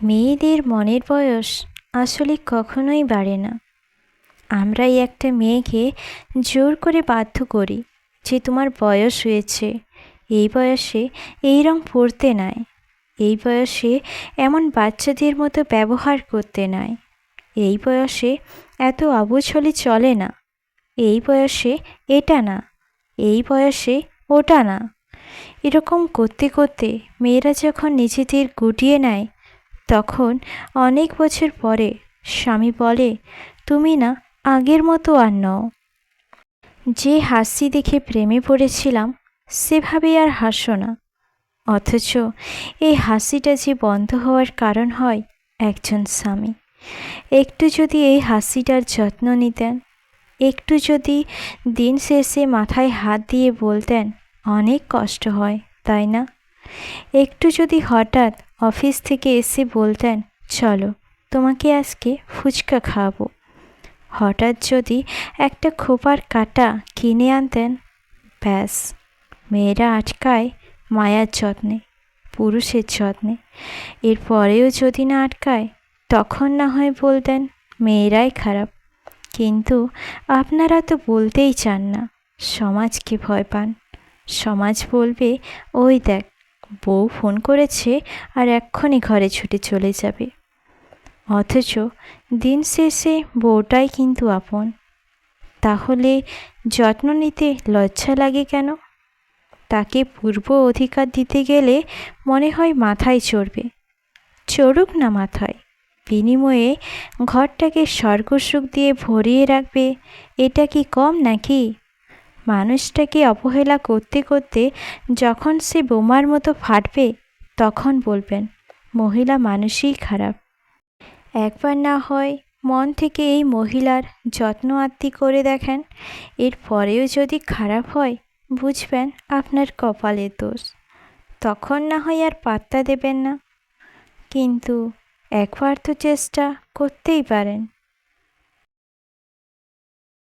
মেয়েদের মনের বয়স আসলে কখনোই বাড়ে না। আমরাই একটা মেয়েকে জোর করে বাধ্য করি যে তোমার বয়স হয়েছে, এই বয়সে এই রং পরতে নাই, এই বয়সে এমন বাচ্চাদের মতো ব্যবহার করতে নাই, এই বয়সে এত অবুঝ হলে চলে না, এই বয়সে এটা না, এই বয়সে ওটা না। এরকম করতে করতে মেয়েরা যখন নিজেদের গুটিয়ে নেয়, তখন অনেক বছর পরে স্বামী বলে, তুমি না আগের মতো আর নও। যে হাসি দেখে প্রেমে পড়েছিলাম সেভাবে আর হাসো না। অথচ এই হাসিটা যে বন্ধ হওয়ার কারণ হয় একজন স্বামী। একটু যদি এই হাসিটার যত্ন নিতেন, একটু যদি দিন শেষে মাথায় হাত দিয়ে বলতেন, অনেক কষ্ট হয় তাই না? একটু যদি হঠাৎ অফিস থেকে এসে বলতেন, চলো তোমাকে আজকে ফুচকা খাওয়াবো। হঠাৎ যদি একটা খোপার কাঁটা কিনে আনতেন, ব্যাস, মেয়েরা আটকায় মায়ার যত্নে, পুরুষের যত্নে। এরপরেও যদি না আটকায়, তখন না হয় বলতেন মেয়েরাই খারাপ। কিন্তু আপনারা তো বলতেই চান না, সমাজকে ভয় পান। সমাজ বলবে, ওই দেখ, বউ ফোন করেছে আর এক্ষুনি ঘরে ছুটে চলে যাবে। অথচ দিন শেষে বউটাই কিন্তু আপন। তাহলে যত্ন নিতে লজ্জা লাগে কেন? তাকে পূর্ব অধিকার দিতে গেলে মনে হয় মাথায় চড়বে। চড়ুক না মাথায়, বিনিময়ে ঘরটাকে স্বর্গসুখ দিয়ে ভরিয়ে রাখবে। এটা কি কম নাকি? মানুষটাকে অবহেলা করতে করতে যখন সে বোমার মতো ফাটবে, তখন বলবেন মহিলা মানুষই খারাপ। একবার না হয় মন থেকে এই মহিলার যত্ন আত্তি করে দেখেন। এর পরেও যদি খারাপ হয়, বুঝবেন আপনার কপালের দোষ। তখন না হয় আর পাত্তা দেবেন না। কিন্তু একবার তো চেষ্টা করতেই পারেন।